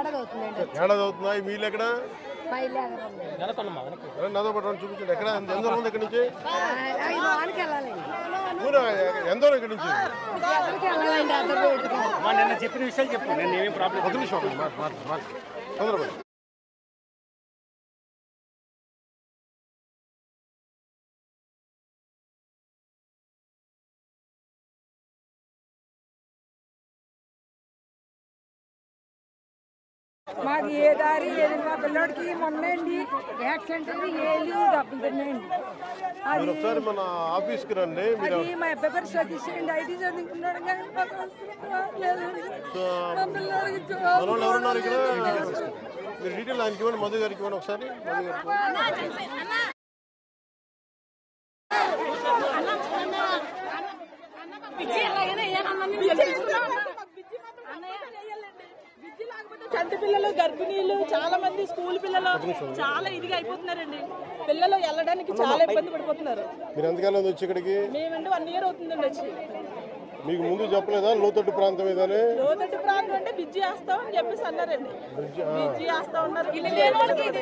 ఏడాది అవుతుందా? మీ ఇల్లు ఎక్కడ? నాతో పాటు చూపించండి. ఎక్కడ ఎంత దూరం ఉంది ఇక్కడ నుంచి? ఎంత దూరం ఇక్కడ నుంచి? నిన్న చెప్పిన విషయాలు చెప్పు. నేను ఏమేమి ప్రాబ్లం ఒక నిమిషం తొందరపడి. మాకు ఏ దారి లేదు. మా పిల్లడికి మొన్న అండి యాక్సిడెంట్ ఏళ్ళు డబ్బులు తిన్నాయండి. అది ఒకసారి మన ఆఫీస్కి రండి. అది మా అబ్బాయి పేరు సతీష్ అండి. ఐటీ చదువుకున్నాడు కానీ మా పిల్లడికి ఎవరున్నారు ఇక్కడ? మీరు డీటెయిల్ ఆయనకి ఇవ్వండి, మధు గారికి ఇవ్వండి ఒకసారి. చంటి పిల్లలు, గర్భిణీలు, చాలా మంది స్కూల్ పిల్లలు చాలా ఇదిగా అయిపోతున్నారండి. పిల్లలు వెళ్ళడానికి చాలా ఇబ్బంది పడిపోతున్నారు. మీరు ఎంతకాలం వచ్చి ఇక్కడికి? మేమంటే 1 year అవుతుందండి వచ్చి. మీకు ముందు చెప్పలేదా లోతట్టు ప్రాంతం ఇదని? లోతట్టు ప్రాంతం అంటే బ్రిడ్జి వేస్తాం అని చెప్పేసి అన్నారండి. బ్రిడ్జి వేస్తా ఉన్నారు.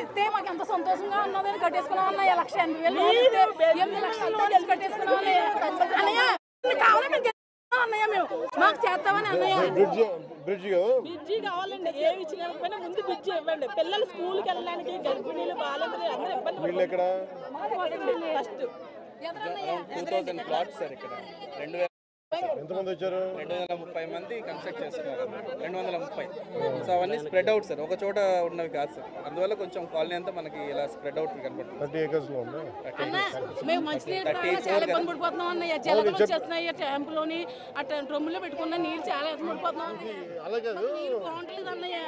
ఇస్తే మాకు ఎంత సంతోషంగా ఉన్నదని కట్టేసుకున్నాం అన్న. 1,80,000 లక్షలు కట్టేసుకున్నాం అన్నయ్య. మేము మాకు చేస్తామని అన్నయ్య. బ్రిడ్జి కావాలండి. ఏమి ఇచ్చినా ముందు బ్రిడ్జి ఇవ్వండి. పిల్లలు స్కూల్కి వెళ్ళడానికి, గర్భిణీలు, బాలింతలు అందరూ ఇబ్బంది ఫస్ట్ 2000 ప్లాట్స్ సార్ ఇక్కడ. ఎంతమంది వచ్చారు? 230 మంది కన్స్ట్రక్ట్ చేస్తున్నారు. 230. సో అవన్నీ స్ప్రెడ్ అవుట్ సార్, ఒక చోట ఉన్నవి కాదు సార్. అందువల్ల కొంచెం కాలనీ అంతా మనకి ఇలా స్ప్రెడ్ అవుట్ కనపడుతుంది. 30 acres లో ఉంది. మేము మంచినీళ్ళు చాలా ఇబ్బంది పడిపోతున్నాం అన్నయ్య. జలగలు వచ్చేస్తున్నాయి ట్యాంపులోని, అట్లా డ్రమ్ములో పెట్టుకున్న నీళ్ళు చాలా ఇబ్బంది పడిపోతున్నాం. నీళ్ళు బాగుంటలేదు అన్నయ్య.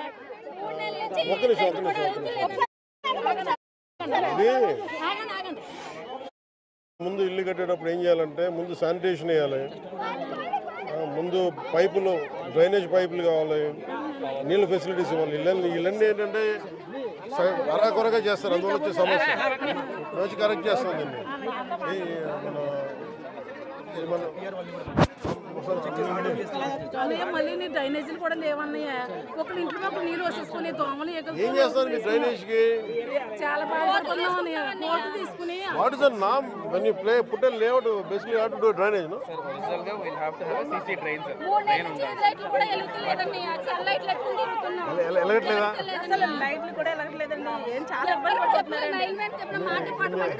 ముందు ఇల్లు కట్టేటప్పుడు ఏం చేయాలంటే ముందు శానిటేషన్ వేయాలి, ముందు పైపులు, డ్రైనేజ్ పైపులు కావాలి, నీళ్ళ ఫెసిలిటీస్ ఇవ్వాలి. ఇళ్ళన్నీ ఏంటంటే అరాకొరగా చేస్తారు. అందువల్ల వచ్చే సమస్య రోజు కరెక్ట్ చేస్తాం దీన్ని. మళ్ళీ డ్రైనేజీలు కూడా లేవన్నయ్య. ఒకళ్ళు ఇంట్లో ఒకళ్ళు నీళ్ళు వచ్చేసుకుని దోమలు ఏం చేస్తారు మీ డ్రైనేజ్ కి? చాలా బాధపడుతున్నాం అన్నయ్య. కోర్టు తీసుకుని what is the name when you play put a layout basically you have to do drainage no sir. Original ga we'll have to have a CC drain sir. drain లైట్లు కూడా ఎలుగుతలేదన్నయ్య. చాలా లైట్లు ఎట్టుకుని తిరుగుతున్నాం. ఎలగట్లేదా? అసలు లైట్లు కూడా ఎలగట్లేదండి. ఏం చాలా ఇబ్బంది పడుతున్నారు. లైన్ మ్యాన్ చెప్పిన మాట